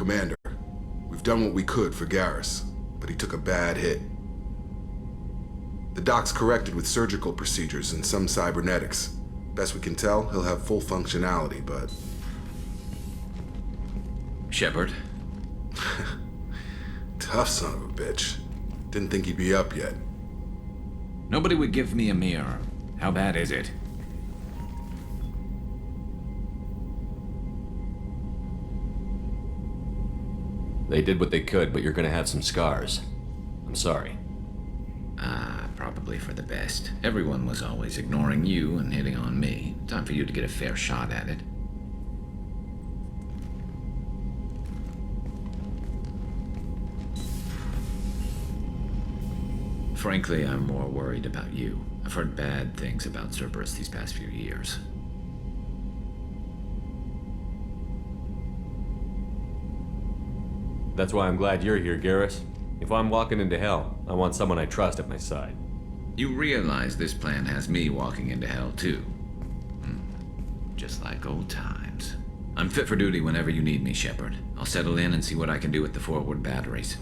Commander, we've done what we could for Garrus, but he took a bad hit. The doc's corrected with surgical procedures and some cybernetics. Best we can tell, he'll have full functionality, but... Shepard? Tough son of a bitch. Didn't think he'd be up yet. Nobody would give me a mirror. How bad is it? They did what they could, but you're gonna have some scars. I'm sorry. Probably for the best. Everyone was always ignoring you and hitting on me. Time for you to get a fair shot at it. Frankly, I'm more worried about you. I've heard bad things about Cerberus these past few years. That's why I'm glad you're here, Garrus. If I'm walking into hell, I want someone I trust at my side. You realize this plan has me walking into hell, too. Just like old times. I'm fit for duty whenever you need me, Shepard. I'll settle in and see what I can do with the forward batteries.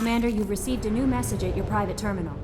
Commander, you've received a new message at your private terminal.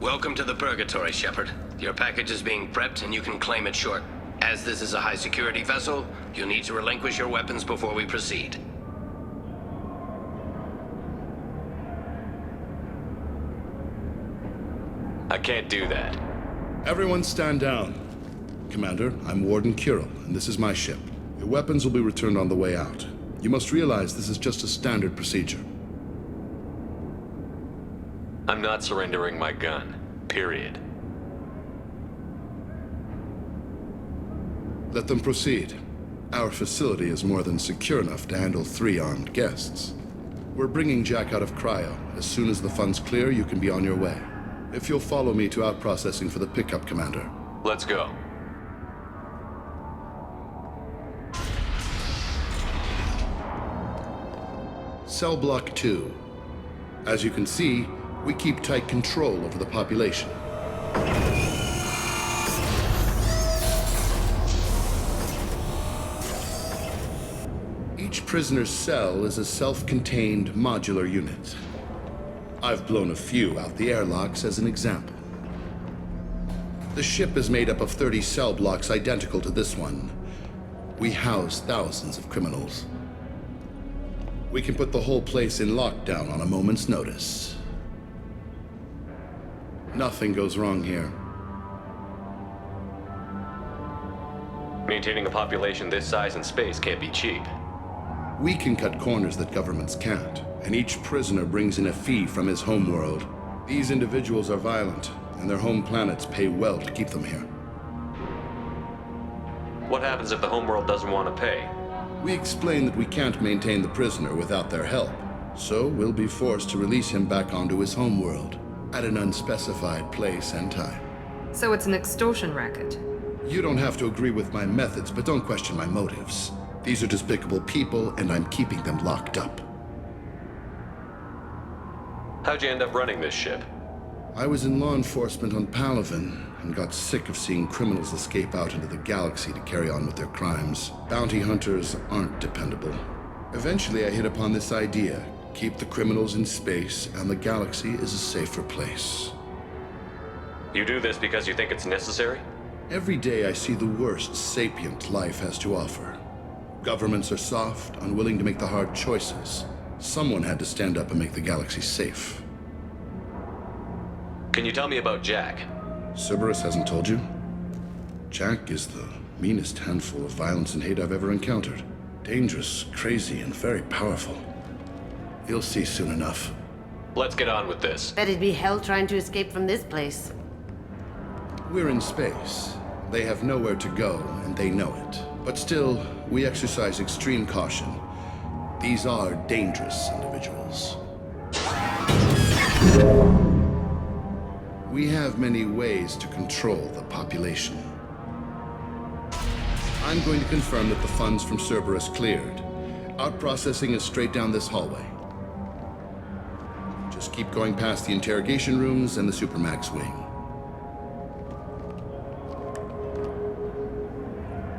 Welcome to the Purgatory, Shepard. Your package is being prepped and you can claim it short. As this is a high-security vessel, you'll need to relinquish your weapons before we proceed. I can't do that. Everyone stand down. Commander, I'm Warden Kirill, and this is my ship. Your weapons will be returned on the way out. You must realize this is just a standard procedure. I'm not surrendering my gun. Period. Let them proceed. Our facility is more than secure enough to handle 3 armed guests. We're bringing Jack out of cryo. As soon as the funds clear, you can be on your way. If you'll follow me to out-processing for the pickup, Commander. Let's go. Cell Block 2. As you can see, we keep tight control over the population. Each prisoner's cell is a self-contained modular unit. I've blown a few out the airlocks as an example. The ship is made up of 30 cell blocks identical to this one. We house thousands of criminals. We can put the whole place in lockdown on a moment's notice. Nothing goes wrong here. Maintaining a population this size and space can't be cheap. We can cut corners that governments can't, and each prisoner brings in a fee from his homeworld. These individuals are violent, and their home planets pay well to keep them here. What happens if the homeworld doesn't want to pay? We explain that we can't maintain the prisoner without their help, so we'll be forced to release him back onto his homeworld at an unspecified place and time. So it's an extortion racket. You don't have to agree with my methods, but don't question my motives. These are despicable people, and I'm keeping them locked up. How'd you end up running this ship? I was in law enforcement on Palaven and got sick of seeing criminals escape out into the galaxy to carry on with their crimes. Bounty hunters aren't dependable. Eventually, I hit upon this idea. Keep the criminals in space, and the galaxy is a safer place. You do this because you think it's necessary? Every day I see the worst sapient life has to offer. Governments are soft, unwilling to make the hard choices. Someone had to stand up and make the galaxy safe. Can you tell me about Jack? Cerberus hasn't told you? Jack is the meanest handful of violence and hate I've ever encountered. Dangerous, crazy, and very powerful. You'll see soon enough. Let's get on with this. Bet it'd be hell trying to escape from this place. We're in space. They have nowhere to go, and they know it. But still, we exercise extreme caution. These are dangerous individuals. We have many ways to control the population. I'm going to confirm that the funds from Cerberus cleared. Out-processing is straight down this hallway. Just keep going past the interrogation rooms and the Supermax wing.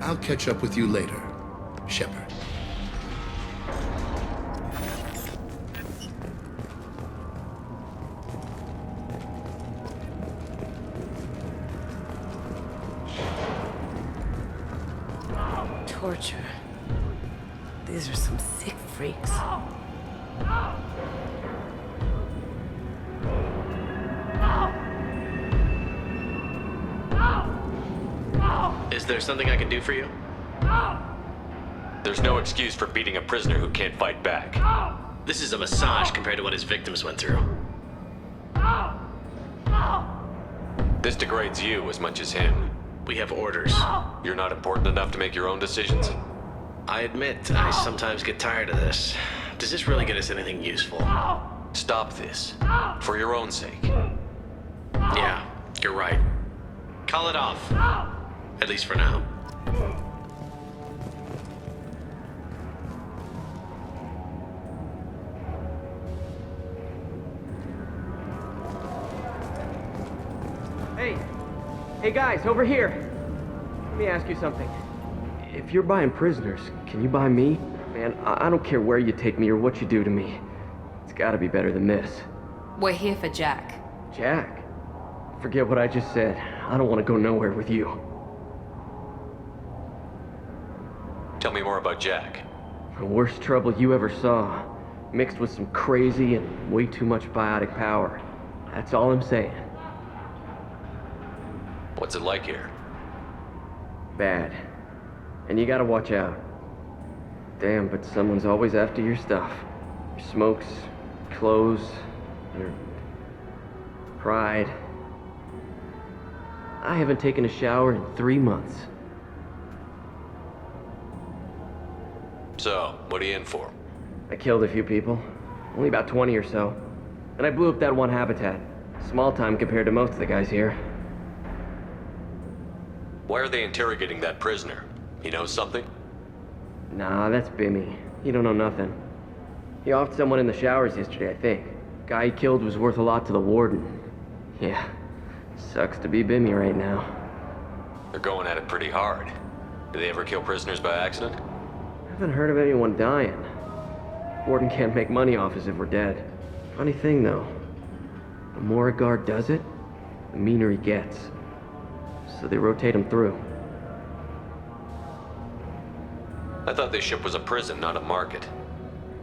I'll catch up with you later, Shepard. Torture. These are some sick freaks. Is there something I can do for you? There's no excuse for beating a prisoner who can't fight back. This is a massage compared to what his victims went through. This degrades you as much as him. We have orders. You're not important enough to make your own decisions? I admit, I sometimes get tired of this. Does this really get us anything useful? Stop this. For your own sake. Yeah, you're right. Call it off. At least for now. Hey guys, over here. Let me ask you something. If you're buying prisoners, can you buy me? Man, I don't care where you take me or what you do to me. It's gotta be better than this. We're here for Jack. Jack? Forget what I just said. I don't want to go nowhere with you. Tell me more about Jack. The worst trouble you ever saw, mixed with some crazy and way too much biotic power. That's all I'm saying. What's it like here? Bad. And you gotta watch out. Damn, but someone's always after your stuff. Your smokes, clothes, your pride. I haven't taken a shower in 3 months. So, what are you in for? I killed a few people. Only about 20 or so. And I blew up that one habitat. Small time compared to most of the guys here. Why are they interrogating that prisoner? He knows something? Nah, that's Bimmy. He don't know nothing. He offed someone in the showers yesterday, I think. Guy he killed was worth a lot to the warden. Yeah, sucks to be Bimmy right now. They're going at it pretty hard. Do they ever kill prisoners by accident? I haven't heard of anyone dying. Warden can't make money off us if we're dead. Funny thing, though. The more a guard does it, the meaner he gets. So they rotate him through. I thought this ship was a prison, not a market.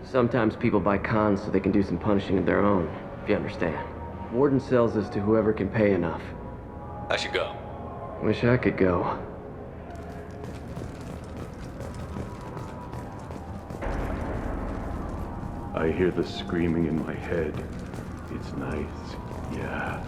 Sometimes people buy cons so they can do some punishing of their own, if you understand. Warden sells us to whoever can pay enough. I should go. Wish I could go. I hear the screaming in my head. It's nice, yeah.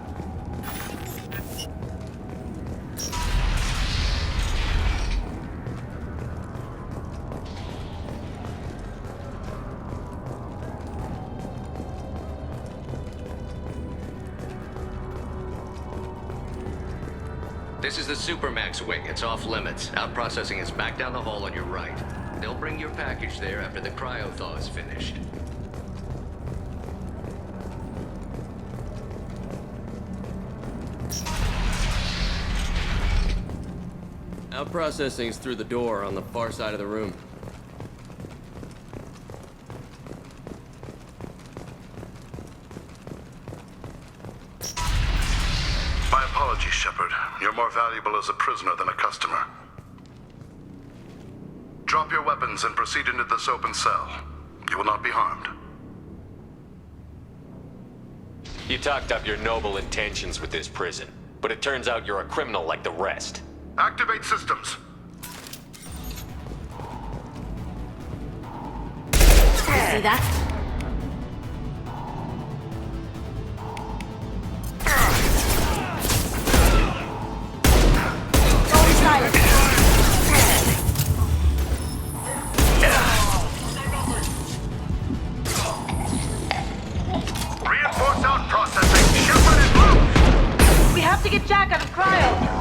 This is the Supermax wing. It's off limits. Out processing is back down the hall on your right. They'll bring your package there after the cryo-thaw is finished. Out processing's through the door on the far side of the room. My apologies, Shepard. You're more valuable as a prisoner than a customer. Drop your weapons and proceed into this open cell. You will not be harmed. You talked up your noble intentions with this prison, but it turns out you're a criminal like the rest. Activate systems. See that? Reinforce out processing. Shepard is loose. We have to get Jack out of cryo.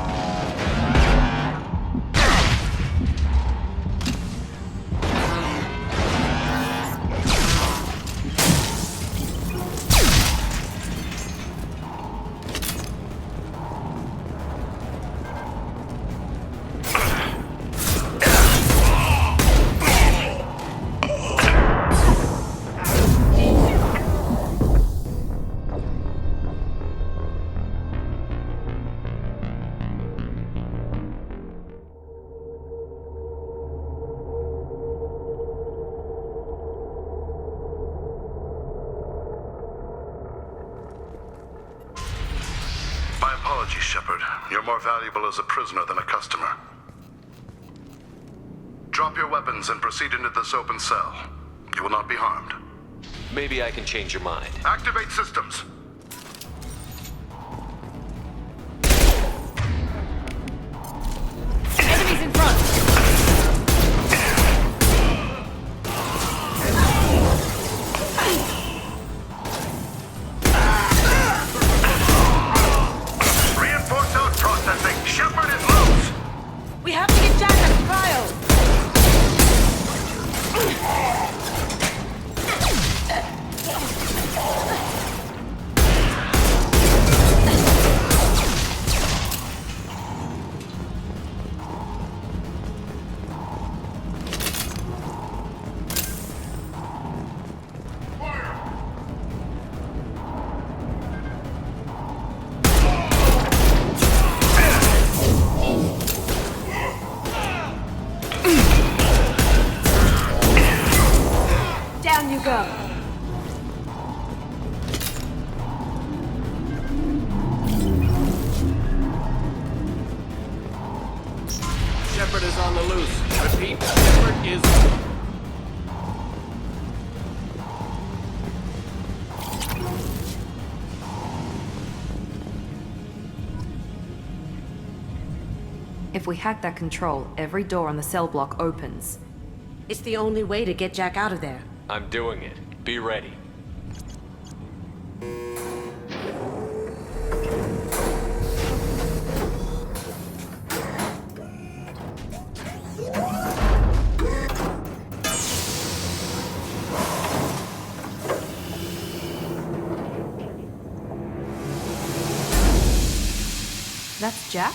My apologies, Shepard. You're more valuable as a prisoner than a customer. Drop your weapons and proceed into this open cell. You will not be harmed. Maybe I can change your mind. Activate systems. Enemies in front. Reinforce out processing. Shepard is loose. We have to get Jack out of cryo. you go. Shepard is on the loose. Repeat, Shepard is... If we hack that control, every door on the cell block opens. It's the only way to get Jack out of there. I'm doing it. Be ready. That's Jack?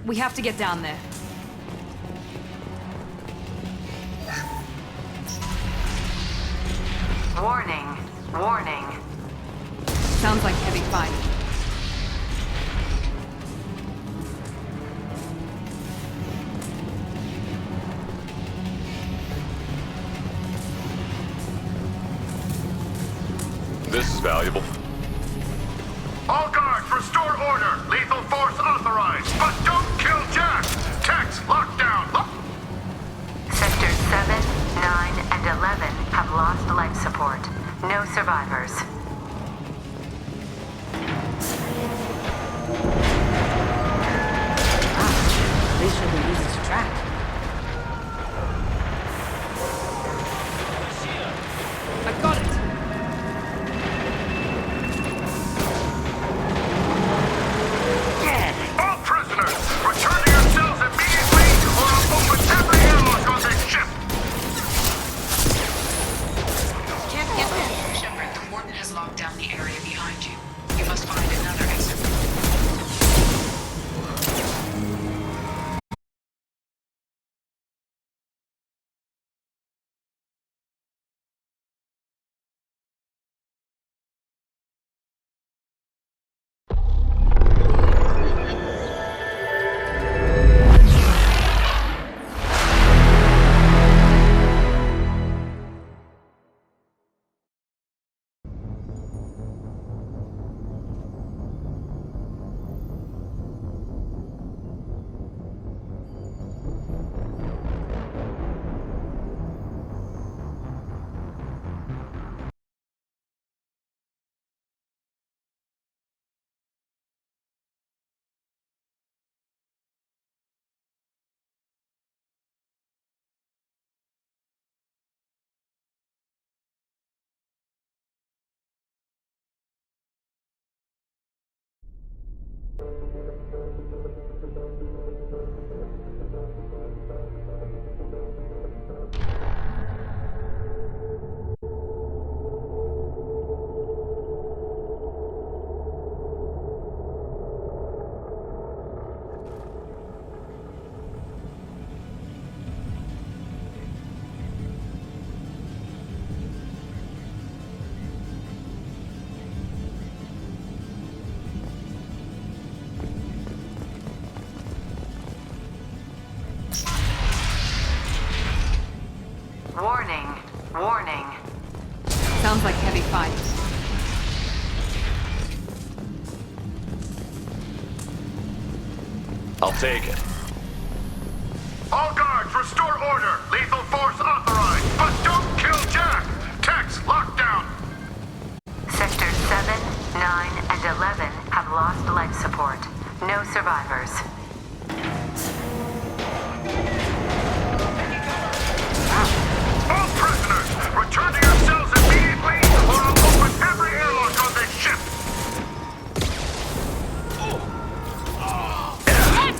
We have to get down there. Warning. Warning. Sounds like heavy fighting. This is valuable. All guards, restore order. Lethal force authorized. But don't kill Jack. Tex, lockdown. Sectors 7, 9, and 11 have lost life support. No survivors. They should be easy to track. I got it! All prisoners, return to your cells immediately or I'll open every airlock on this ship. Can't get there. Shepard, the warden has locked down the area behind you. You must find another exit. Warning. Warning. Sounds like heavy fighting. I'll take it. All guards, restore order. Lethal force authorized. But don't kill Jack. Tex, lockdown. Sectors 7, 9, and 11 have lost life support. No survivors. All prisoners, return to your cells immediately or I'll open every airlock on this ship.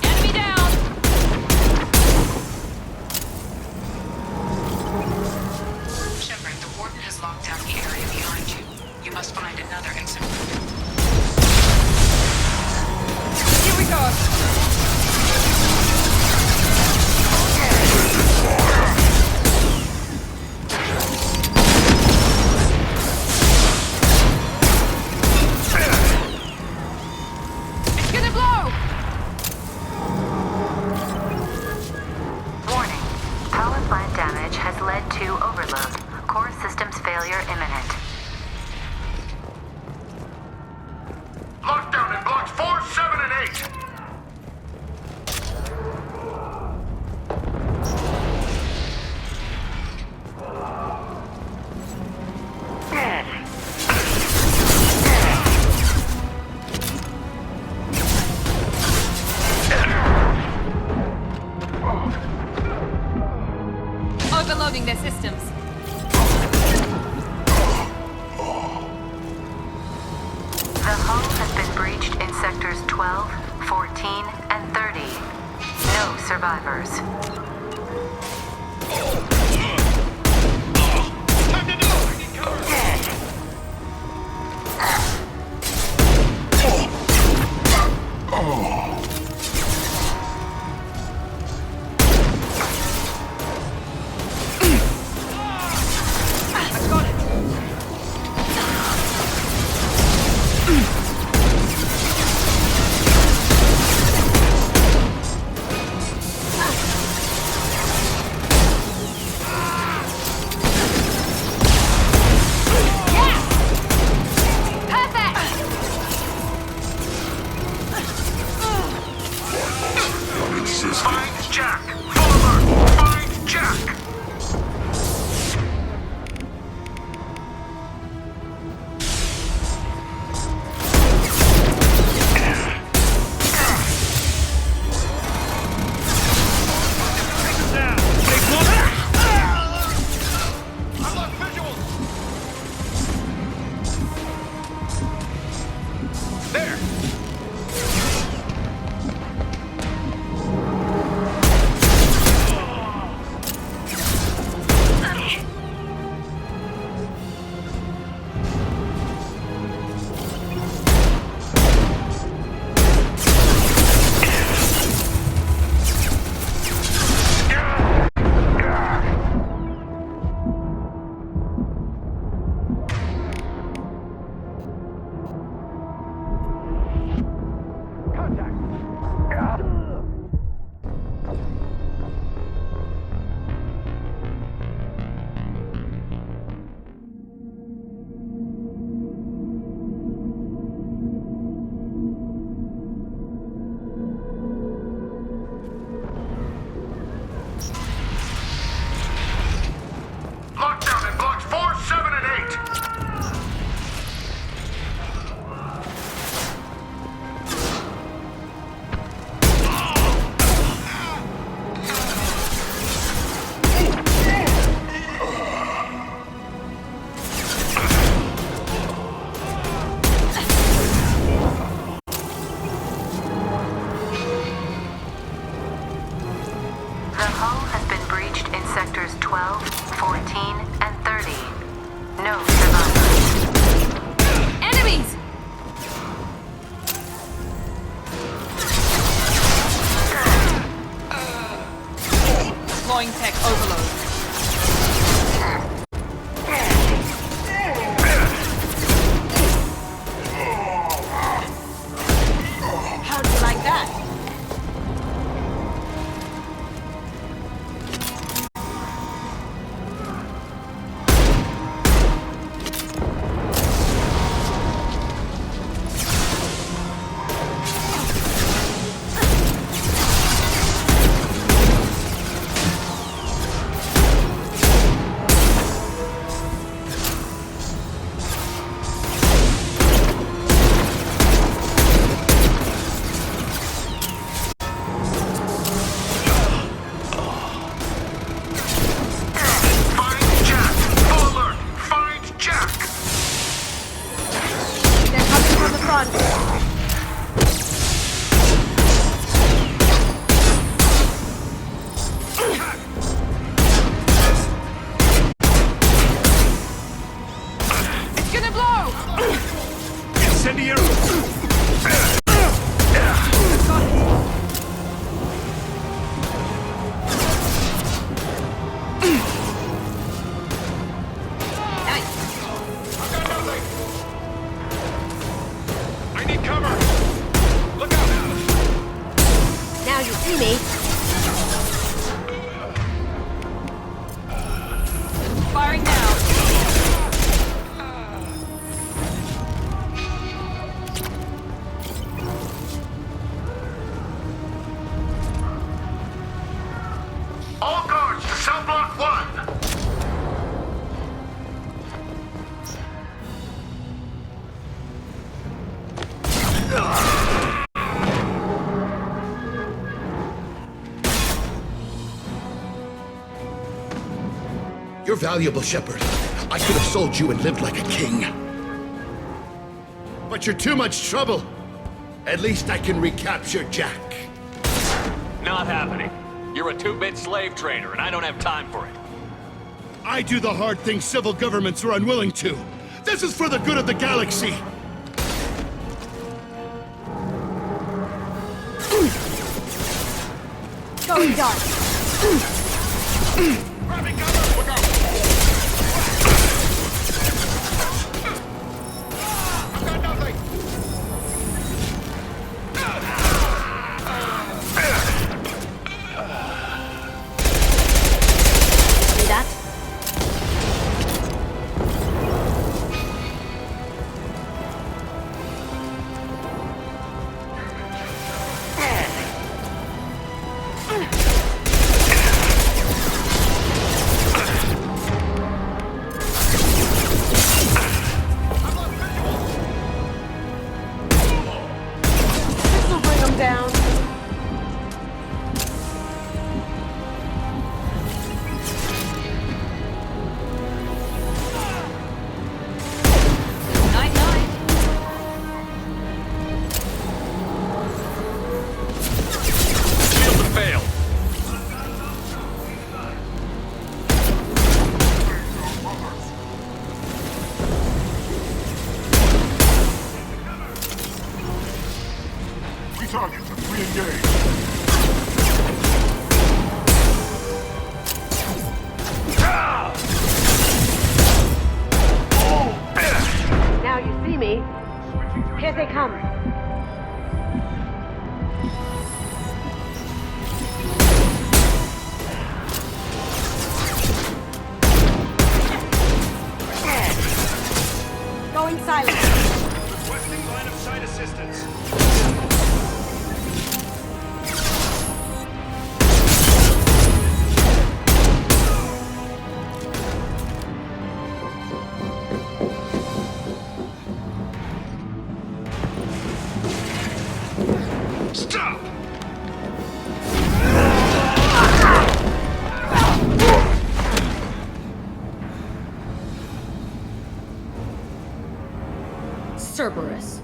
Enemy down! Shepard, the warden has locked down the area behind you. You must find another exit. The hull has been breached in sectors 12, 14, and 30. No survivors. Find Jack! Full alert! Find Jack! Lockdown in blocks 4, 7, and 8! The hull has been breached in sectors 12, 14, and 30. No survivors. Enemies! Deploying tech overload. How'd you like that? Find Jack! Full alert! Find Jack! They're coming from the front. It's gonna blow! Incendiary! I need cover! Look out! Now you see me. Firing now. All guards to cell block 1! You're valuable, Shepard. I could have sold you and lived like a king. But you're too much trouble. At least I can recapture Jack. Not happening. You're a two-bit slave trader, and I don't have time for it. I do the hard things civil governments are unwilling to. This is for the good of the galaxy. Going dark. Grabbing cover! Look out! I've got nothing! See that? This'll bring them down. Night-night. Shields have failed. Three targets and 3 engaged. Now you see me. Here they come. Going silent. Requesting line of sight assistance. Stop! Cerberus.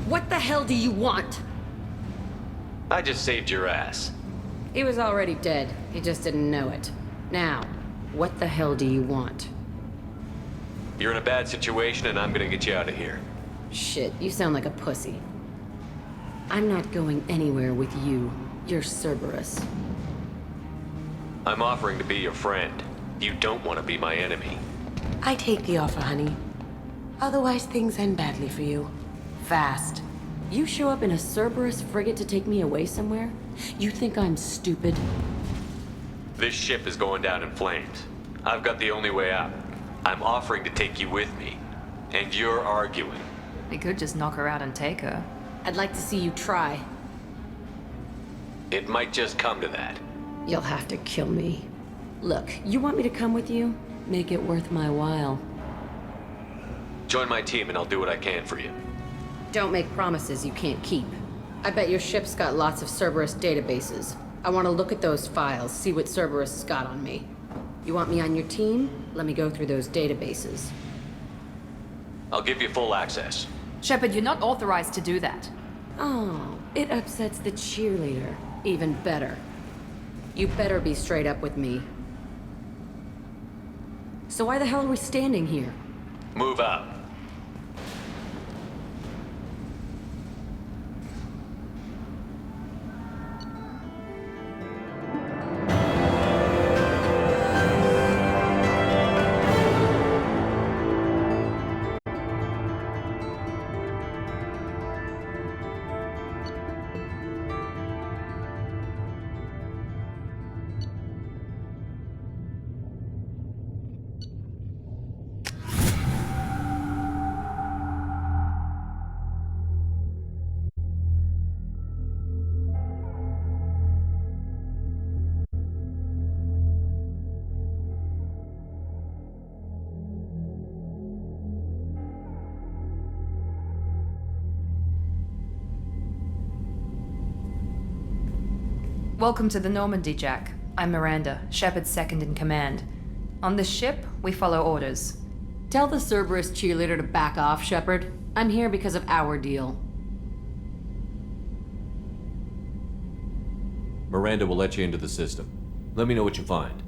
What the hell do you want? I just saved your ass. He was already dead. He just didn't know it. Now, what the hell do you want? You're in a bad situation, and I'm gonna get you out of here. Shit, you sound like a pussy. I'm not going anywhere with you. You're Cerberus. I'm offering to be your friend. You don't want to be my enemy. I take the offer, honey. Otherwise, things end badly for you. Fast. You show up in a Cerberus frigate to take me away somewhere? You think I'm stupid? This ship is going down in flames. I've got the only way out. I'm offering to take you with me. And you're arguing. We could just knock her out and take her. I'd like to see you try. It might just come to that. You'll have to kill me. Look, you want me to come with you? Make it worth my while. Join my team and I'll do what I can for you. Don't make promises you can't keep. I bet your ship's got lots of Cerberus databases. I want to look at those files, see what Cerberus has got on me. You want me on your team? Let me go through those databases. I'll give you full access. Shepard, you're not authorized to do that. Oh, it upsets the cheerleader. Even better. You better be straight up with me. So why the hell are we standing here? Move out. Welcome to the Normandy, Jack. I'm Miranda, Shepard's second in command. On this ship, we follow orders. Tell the Cerberus cheerleader to back off, Shepard. I'm here because of our deal. Miranda will let you into the system. Let me know what you find.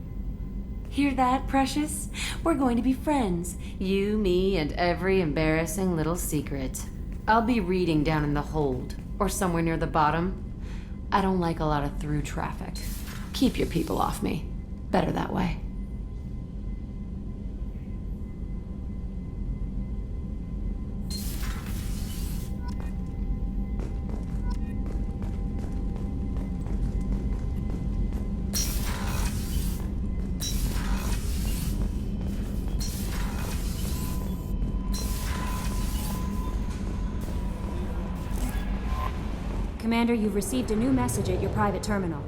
Hear that, Precious? We're going to be friends. You, me, and every embarrassing little secret. I'll be reading down in the hold, or somewhere near the bottom. I don't like a lot of through traffic. Keep your people off me. Better that way. Commander, you've received a new message at your private terminal.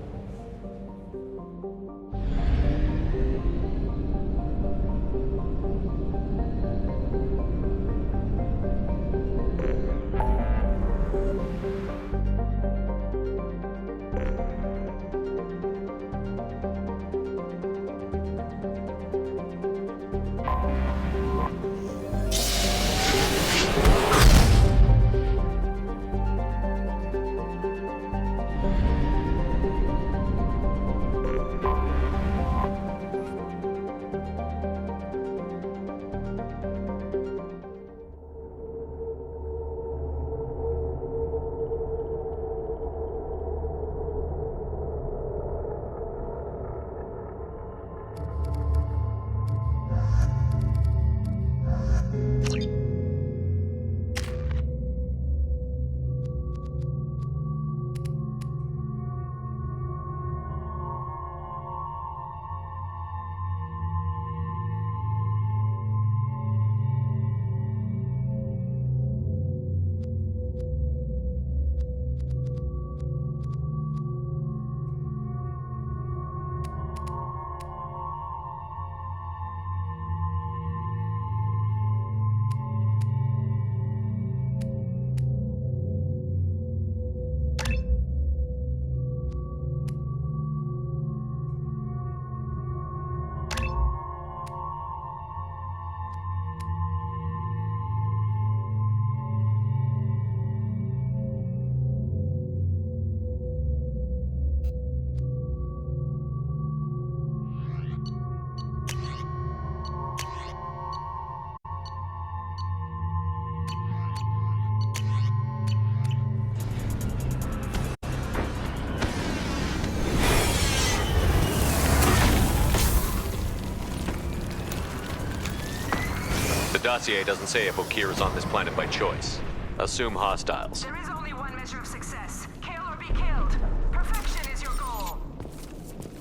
The dossier doesn't say if Okeer is on this planet by choice. Assume hostiles. There is only one measure of success. Kill or be killed. Perfection is your goal.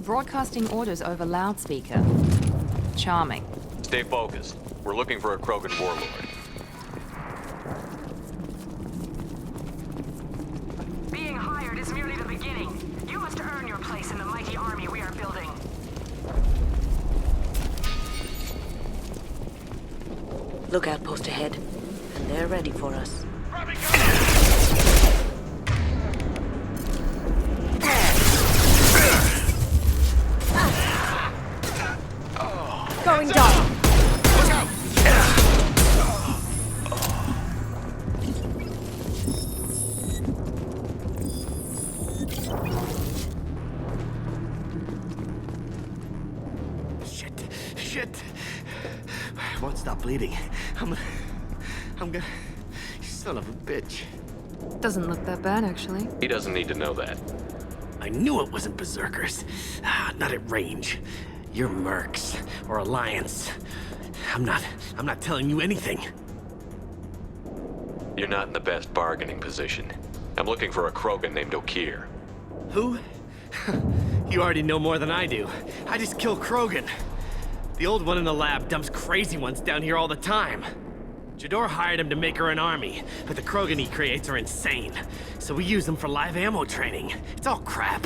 Broadcasting orders over loudspeaker. Charming. Stay focused. We're looking for a Krogan warlord. Being hired is merely the beginning. You must earn your place in the mighty army we are building. Lookout post ahead, and they're ready for us. Going dark. Look out! Shit. I won't stop bleeding. I'm gonna... Son of a bitch. Doesn't look that bad, actually. He doesn't need to know that. I knew it wasn't Berserkers. Not at range. You're Mercs, or Alliance. I'm not telling you anything. You're not in the best bargaining position. I'm looking for a Krogan named Okeer. Who? You already know more than I do. I just kill Krogan. The old one in the lab dumps crazy ones down here all the time. Jador hired him to make her an army, but the Krogan he creates are insane. So we use them for live ammo training. It's all crap.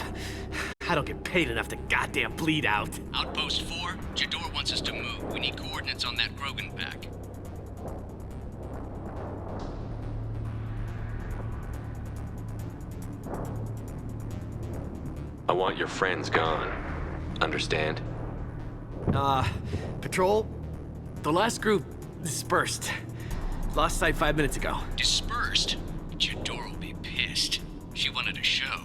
I don't get paid enough to goddamn bleed out. Outpost 4, Jador wants us to move. We need coordinates on that Krogan pack. I want your friends gone. Understand? Patrol? The last group dispersed. Lost sight 5 minutes ago. Dispersed? Jador will be pissed. She wanted a show.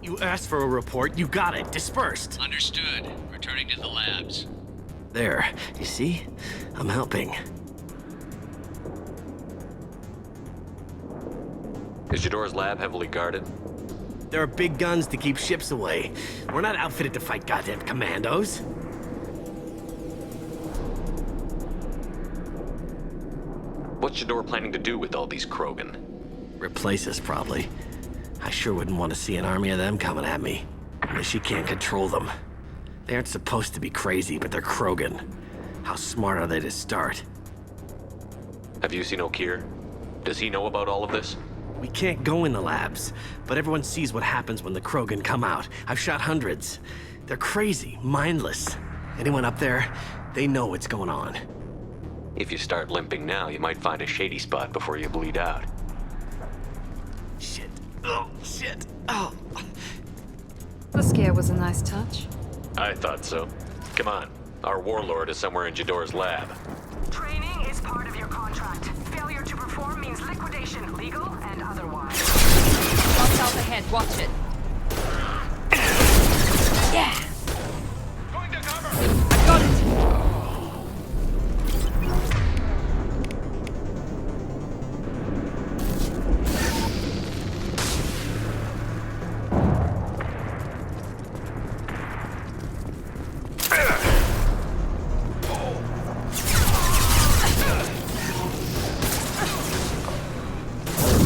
You asked for a report, you got it. Dispersed. Understood. Returning to the labs. There. You see? I'm helping. Is Jador's lab heavily guarded? There are big guns to keep ships away. We're not outfitted to fight goddamn commandos. What's Jador planning to do with all these Krogan? Replace us, probably. I sure wouldn't want to see an army of them coming at me. Only she can't control them. They aren't supposed to be crazy, but they're Krogan. How smart are they to start? Have you seen Okeer? Does he know about all of this? We can't go in the labs, but everyone sees what happens when the Krogan come out. I've shot hundreds. They're crazy, mindless. Anyone up there, they know what's going on. If you start limping now, you might find a shady spot before you bleed out. Shit. Oh, shit. Oh. The scare was a nice touch. I thought so. Come on. Our warlord is somewhere in Jador's lab. Training is part of your contract. Failure to perform means liquidation, legal and otherwise. Watch out ahead, watch it. Yeah! Going to cover! I got it!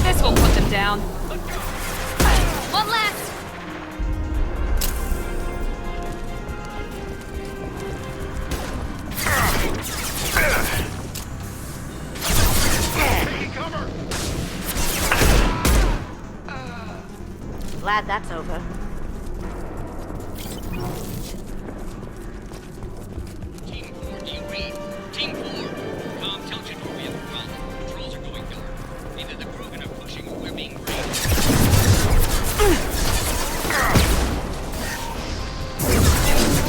This will put them down. One last! Glad that's over. Team 4, do you read? Team 4! Tom, tell Jador we have a problem. Patrols are going dark. Either the Krogan are pushing or we're being raided.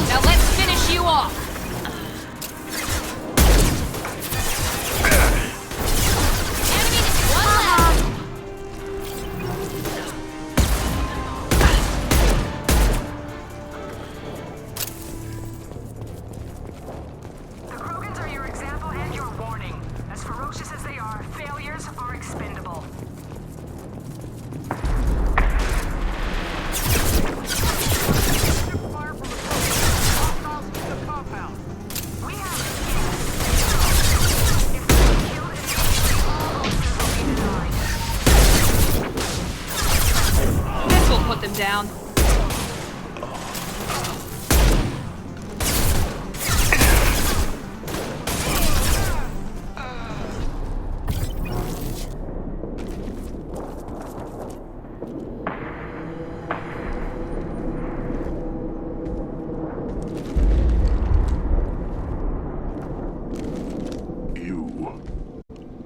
Now let's finish you off! The Krogans are your example and your warning. As ferocious as they are, failures are expendable. Fire from the hostiles in the compound. We have if we kill and all officers will be denied. This will put them down. You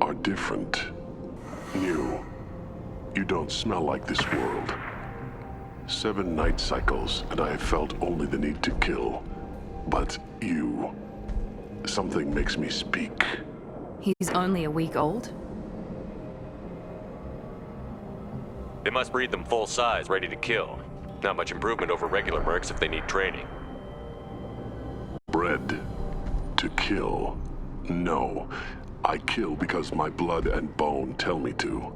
are different. New. You don't smell like this world. 7 night cycles, and I have felt only the need to kill. But you... something makes me speak. He's only a week old? They must breed them full size, ready to kill. Not much improvement over regular mercs if they need training. Bred to kill. No. I kill because my blood and bone tell me to.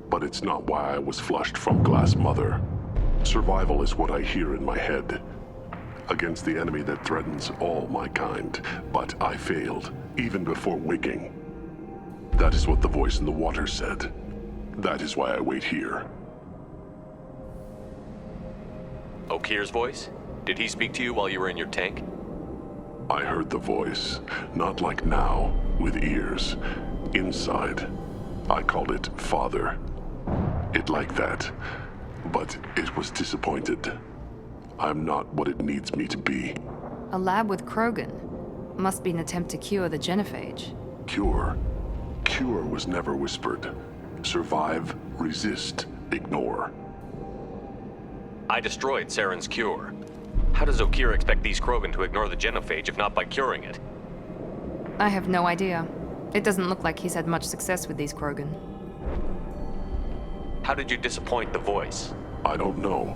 But it's not why I was flushed from Glass Mother. Survival is what I hear in my head. Against the enemy that threatens all my kind. But I failed, even before waking. That is what the voice in the water said. That is why I wait here. Okeer's voice? Did he speak to you while you were in your tank? I heard the voice, not like now, with ears. Inside. I called it Father. It like that. But it was disappointed. I'm not what it needs me to be. A lab with Krogan. Must be an attempt to cure the genophage. Cure. Cure was never whispered. Survive, resist, ignore. I destroyed Saren's cure. How does Okeer expect these Krogan to ignore the genophage if not by curing it? I have no idea. It doesn't look like he's had much success with these Krogan. How did you disappoint the Voice? I don't know.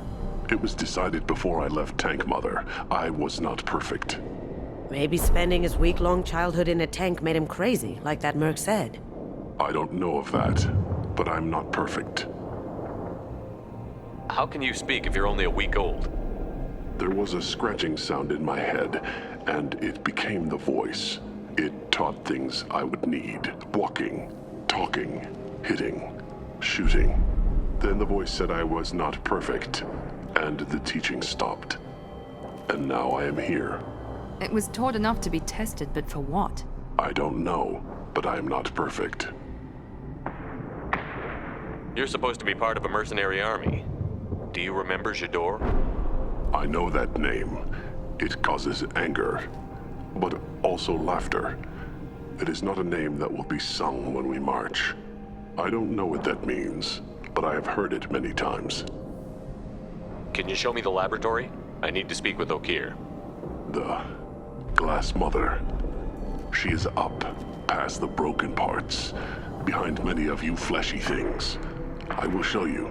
It was decided before I left Tank Mother. I was not perfect. Maybe spending his week-long childhood in a tank made him crazy, like that merc said. I don't know of that, but I'm not perfect. How can you speak if you're only a week old? There was a scratching sound in my head, and it became the Voice. It taught things I would need. Walking, talking, hitting, shooting. Then the Voice said I was not perfect, and the teaching stopped. And now I am here. It was taught enough to be tested, but for what? I don't know, but I am not perfect. You're supposed to be part of a mercenary army. Do you remember Jador? I know that name. It causes anger, but also laughter. It is not a name that will be sung when we march. I don't know what that means, but I have heard it many times. Can you show me the laboratory? I need to speak with Okeer. The Glass Mother. She is up, past the broken parts, behind many of you fleshy things. I will show you.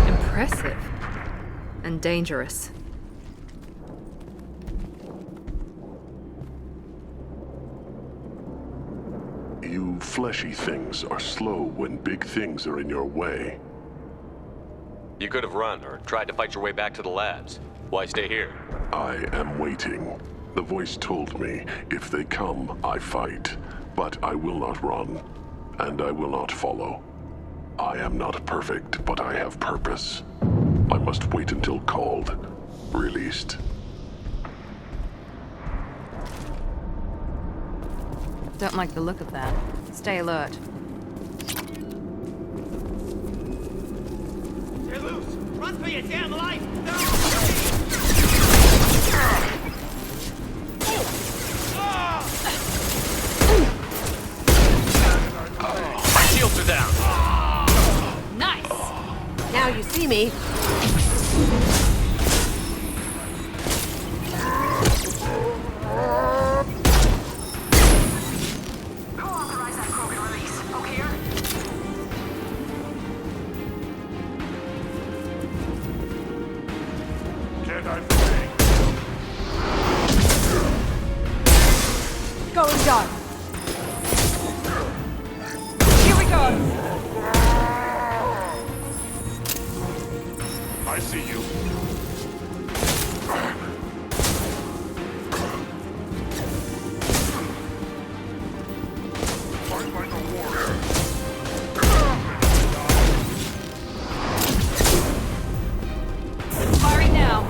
Impressive. And dangerous. You fleshy things are slow when big things are in your way. You could have run or tried to fight your way back to the labs. Why stay here? I am waiting. The Voice told me, if they come, I fight. But I will not run, and I will not follow. I am not perfect, but I have purpose. I must wait until called, released. Don't like the look of that. Stay alert. They're loose! Run for your damn life! My shields are down! Nice! Now you see me. Going dark. Here we go. I see you. Fight like a warrior. Firing now.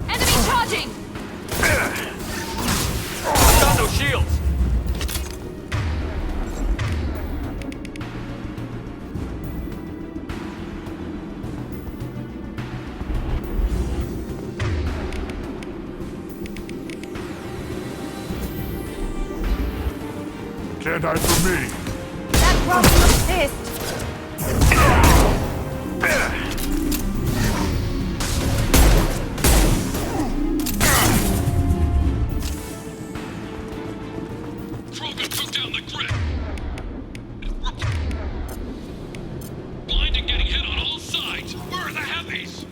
Enemy charging. I've got no shields! Can't hide from me. That Krogan looks pissed. Krogan took down the grid. Blind and getting hit on all sides. Where are the heavies?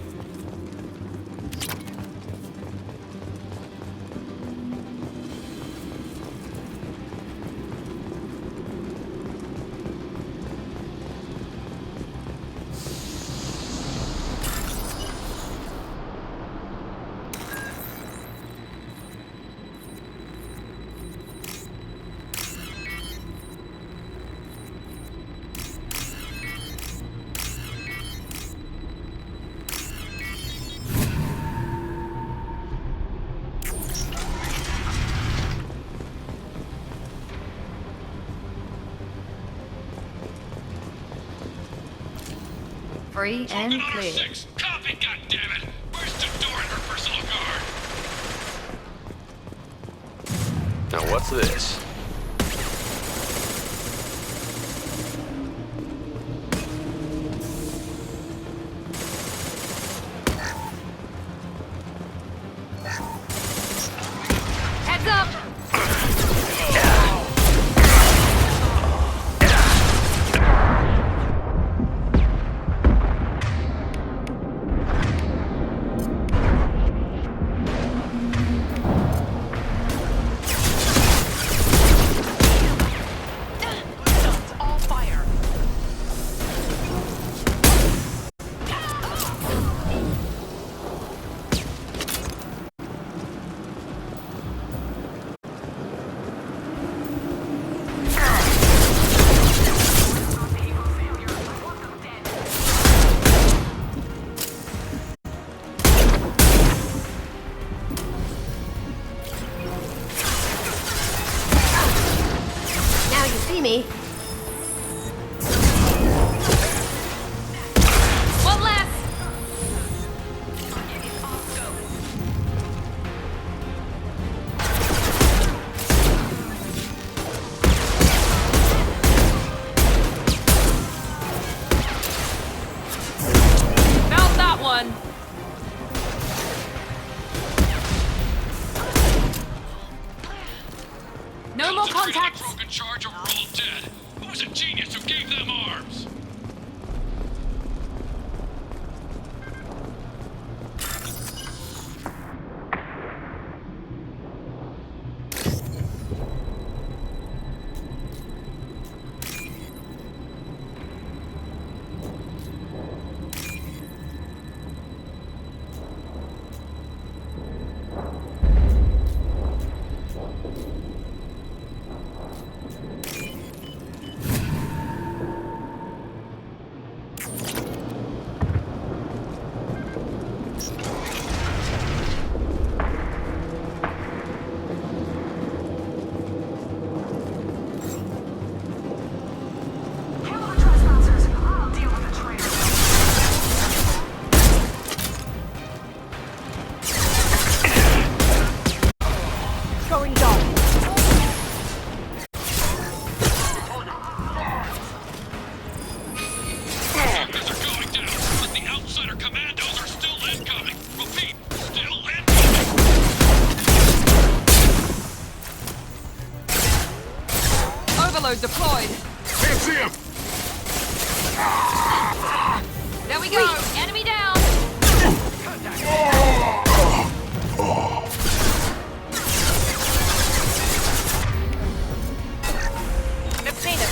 Free and clear. 6, copy, goddammit! Where's Jador and her personal guard? Now what's this? Heads up! All fire. Now you see me. One less! Found that one! No more contacts! Krogan charge or we're all dead. Who was a genius who gave them arms? Throwing dart. Suckers are going down, but the outsider commandos are still incoming. Repeat, still incoming. Overload deployed. Can't see him. There we go. Enemy down. I've seen him.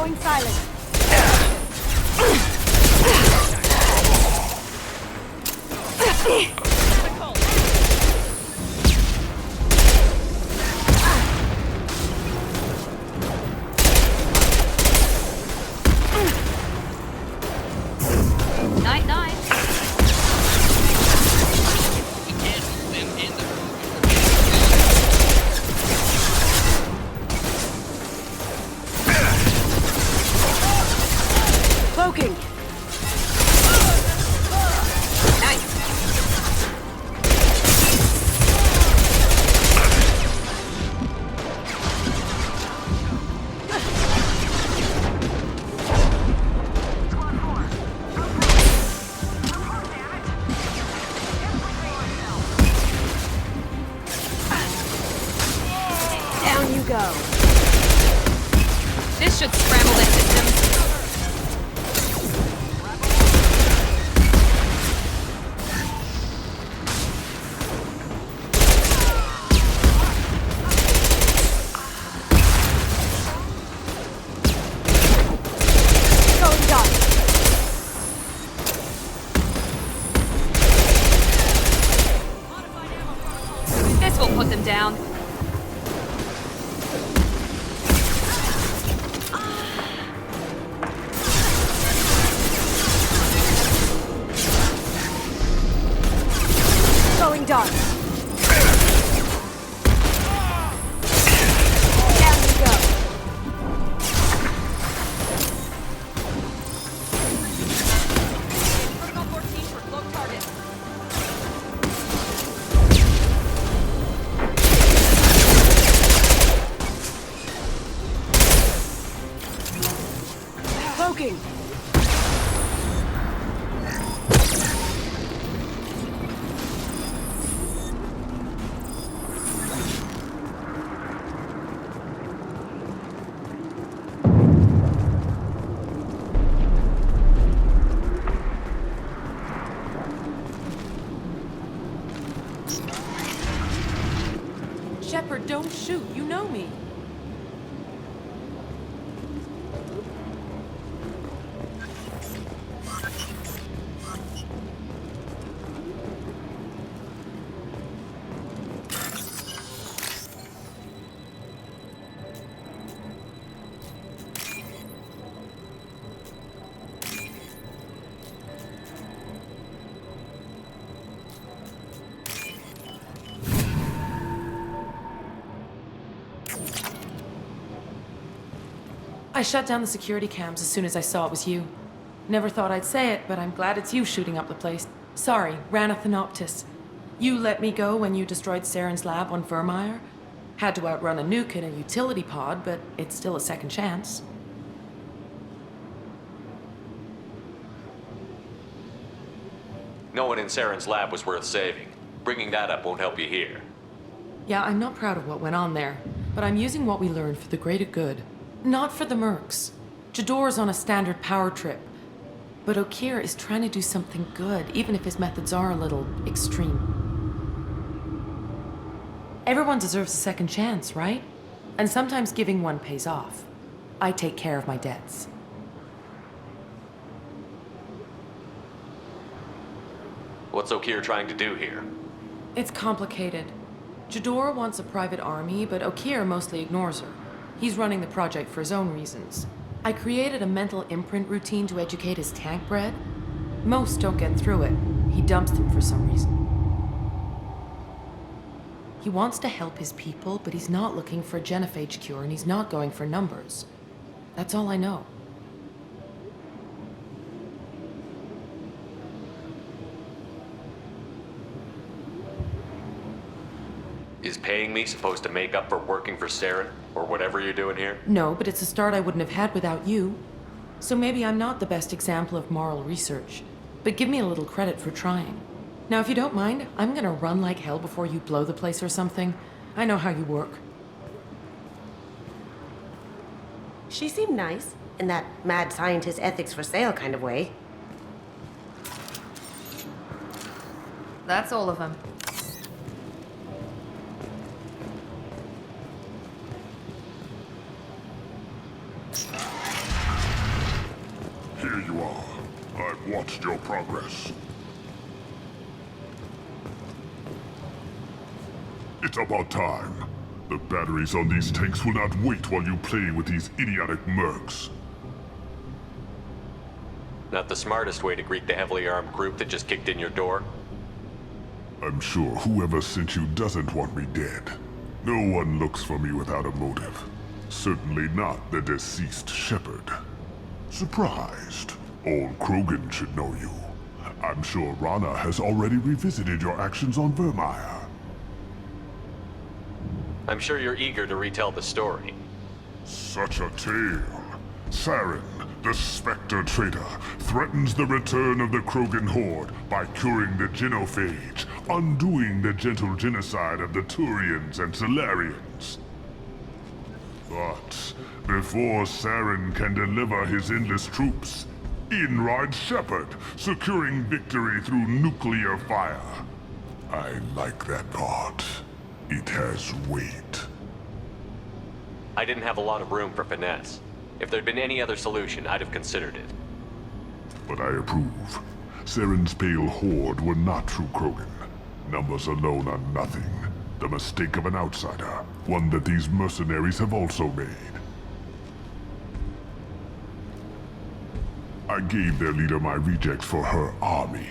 Going silent. Night-night. Cloaking! Nice! Down you go. This should scramble their systems. Going dark. This will put them down. Going dark. Down you go. Protocol 14 for cloak target. Cloaking! Shepard, don't shoot. You know me. I shut down the security cams as soon as I saw it was you. Never thought I'd say it, but I'm glad it's you shooting up the place. Sorry, Rana Thanoptis. You let me go when you destroyed Saren's lab on Vermeer. Had to outrun a nuke in a utility pod, but it's still a second chance. No one in Saren's lab was worth saving. Bringing that up won't help you here. Yeah, I'm not proud of what went on there, but I'm using what we learned for the greater good. Not for the mercs. Jador's on a standard power trip. But Okeer is trying to do something good, even if his methods are a little extreme. Everyone deserves a second chance, right? And sometimes giving one pays off. I take care of my debts. What's Okeer trying to do here? It's complicated. Jador wants a private army, but Okeer mostly ignores her. He's running the project for his own reasons. I created a mental imprint routine to educate his tank bred. Most don't get through it. He dumps them for some reason. He wants to help his people, but he's not looking for a genophage cure, and he's not going for numbers. That's all I know. Is paying me supposed to make up for working for Saren, or whatever you're doing here? No, but it's a start I wouldn't have had without you. So maybe I'm not the best example of moral research, but give me a little credit for trying. Now, if you don't mind, I'm gonna run like hell before you blow the place or something. I know how you work. She seemed nice, in that mad scientist ethics for sale kind of way. That's all of them. you are. I've watched your progress. It's about time. The batteries on these tanks will not wait while you play with these idiotic mercs. Not the smartest way to greet the heavily armed group that just kicked in your door. I'm sure whoever sent you doesn't want me dead. No one looks for me without a motive. Certainly not the deceased Shepard. Surprised. Old Krogan should know you. I'm sure Rana has already revisited your actions on Vermeer. I'm sure you're eager to retell the story. Such a tale. Saren, the Spectre traitor, threatens the return of the Krogan horde by curing the genophage, undoing the gentle genocide of the Turians and Solarians. But before Saren can deliver his endless troops, in rides Shepard, securing victory through nuclear fire. I like that part. It has weight. I didn't have a lot of room for finesse. If there'd been any other solution, I'd have considered it. But I approve. Saren's pale horde were not true Krogan. Numbers alone are nothing. The mistake of an outsider. One that these mercenaries have also made. I gave their leader my rejects for her army,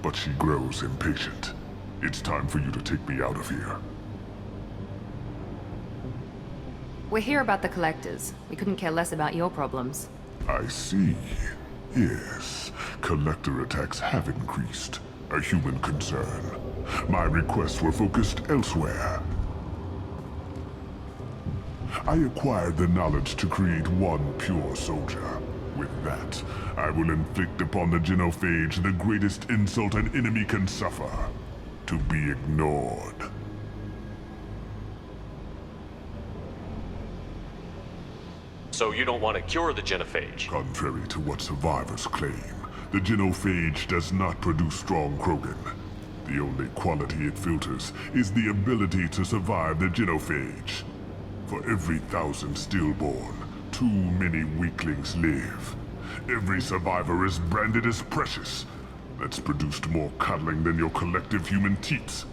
but she grows impatient. It's time for you to take me out of here. We're here about the Collectors. We couldn't care less about your problems. I see. Yes, Collector attacks have increased. A human concern. My requests were focused elsewhere. I acquired the knowledge to create one pure soldier. With that, I will inflict upon the genophage the greatest insult an enemy can suffer. To be ignored. So you don't want to cure the genophage? Contrary to what survivors claim, the genophage does not produce strong Krogan. The only quality it filters is the ability to survive the genophage. For every 1,000 stillborn, too many weaklings live. Every survivor is branded as precious. That's produced more cuddling than your collective human teats.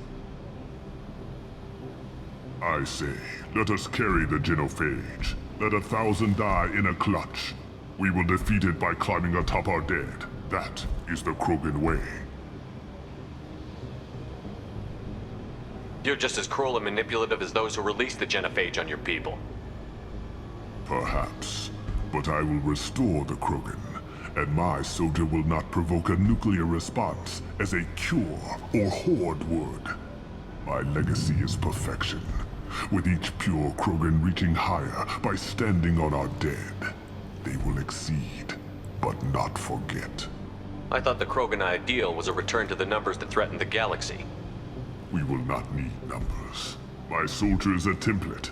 I say, let us carry the genophage. Let 1,000 die in a clutch. We will defeat it by climbing atop our dead. That is the Krogan way. You're just as cruel and manipulative as those who released the genophage on your people. Perhaps. But I will restore the Krogan. And my soldier will not provoke a nuclear response as a cure or horde would. My legacy is perfection. With each pure Krogan reaching higher by standing on our dead. They will exceed, but not forget. I thought the Krogan ideal was a return to the numbers that threatened the galaxy. We will not need numbers. My soldier is a template.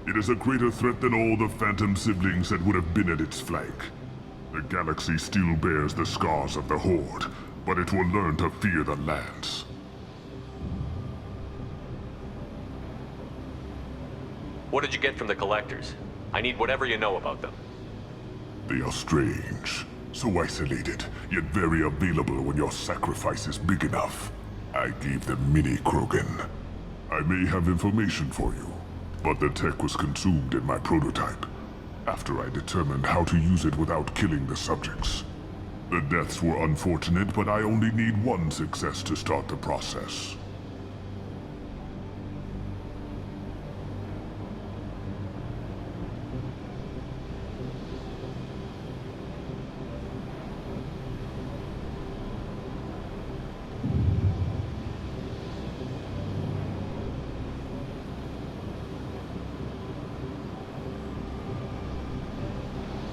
It is a greater threat than all the Phantom siblings that would have been at its flank. The galaxy still bears the scars of the Horde, but it will learn to fear the Lance. What did you get from the Collectors? I need whatever you know about them. They are strange. So isolated, yet very available when your sacrifice is big enough. I gave them mini Krogan. I may have information for you, but the tech was consumed in my prototype, after I determined how to use it without killing the subjects. The deaths were unfortunate, but I only need one success to start the process.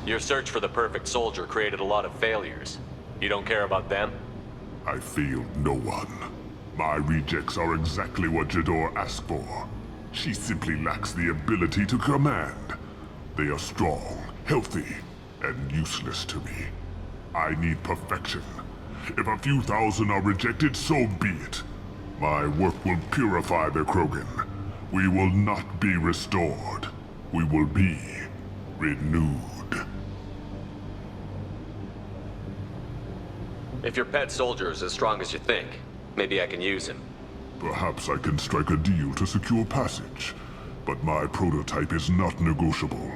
Your search for the perfect soldier created a lot of failures. You don't care about them? I failed no one. My rejects are exactly what Jador asked for. She simply lacks the ability to command. They are strong, healthy, and useless to me. I need perfection. If a few thousand are rejected, so be it. My work will purify the Krogan. We will not be restored. We will be renewed. If your pet soldier is as strong as you think, maybe I can use him. Perhaps I can strike a deal to secure passage. But my prototype is not negotiable.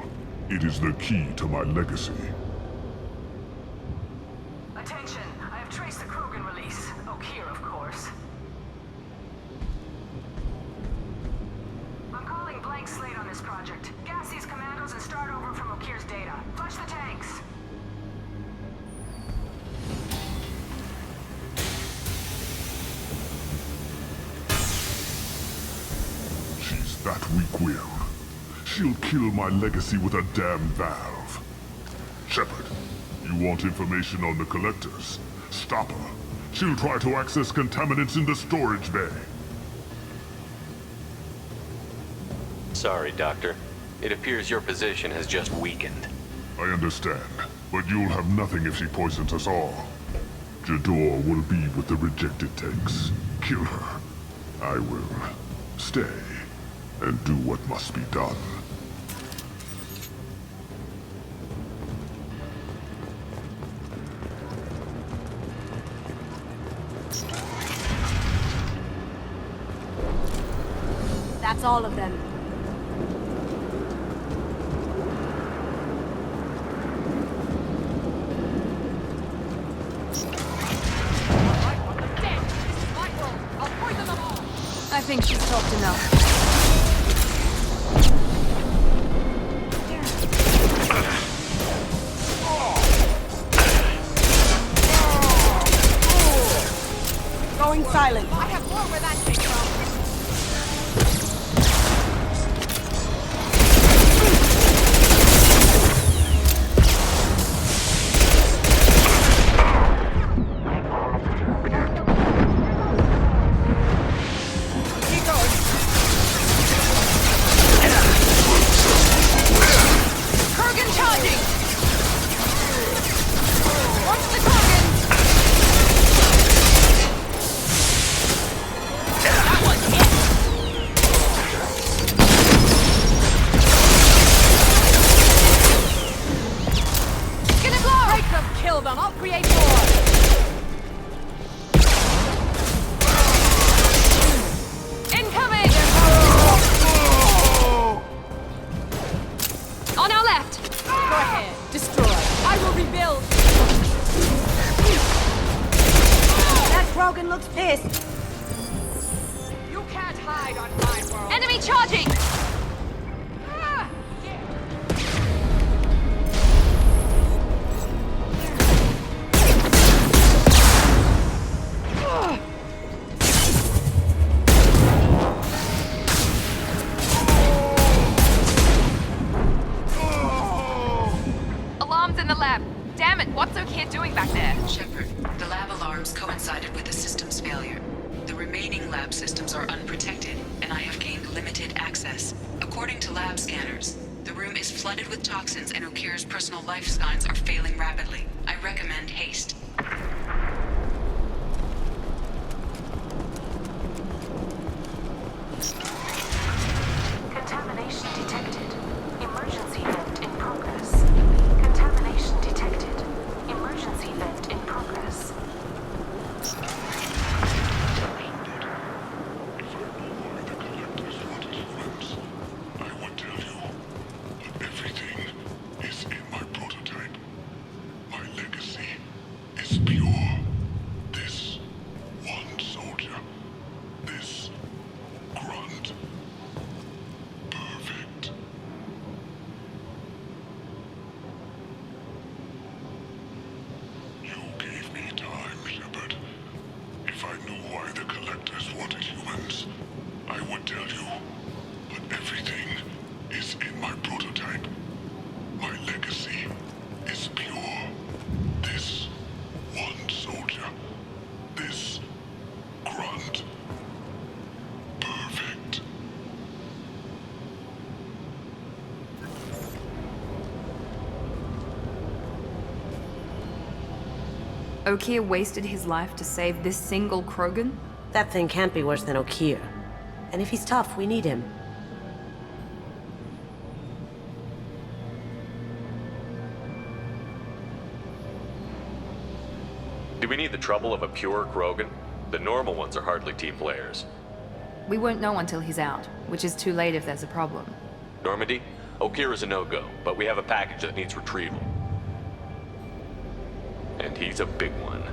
It is the key to my legacy. Attention! I have traced the Krogan release. Okeer, of course. I'm calling blank slate on this project. Gas these commandos and start over from Okeer's data. Flush the tanks! She's that weak-willed. She'll kill my legacy with a damn valve. Shepard, you want information on the Collectors? Stop her. She'll try to access contaminants in the storage bay. Sorry, Doctor. It appears your position has just weakened. I understand, but you'll have nothing if she poisons us all. Jador will be with the rejected tanks. Kill her. I will stay and do what must be done. That's all of them. I think she's talked enough. Going silent. I have more where that came from. Krogan looks pissed. You can't hide on my world. Enemy charging! Alarms in the lab. Damn it, what's Okeer doing back there? Shepard, the lab alarms coincided with the system's failure. The remaining lab systems are unprotected, and I have gained limited access. According to lab scanners, the room is flooded with toxins and Okeer's personal life signs are failing rapidly. I recommend haste. Contamination detected. Emergency vent in progress. Contamination detected. Emergency vent in progress. I would tell you, but everything is in my prototype. My legacy is pure. This one soldier. This grunt. Perfect. You gave me time, Shepard. If I knew why the Collectors wanted humans, I would tell you. But everything is in my prototype. My legacy is pure. This one soldier. This grunt. Perfect. Okeer wasted his life to save this single Krogan? That thing can't be worse than Okeer. And if he's tough, we need him. Do we need the trouble of a pure Krogan? The normal ones are hardly team players. We won't know until he's out, which is too late if there's a problem. Normandy? Okeer is a no-go, but we have a package that needs retrieval. And he's a big one.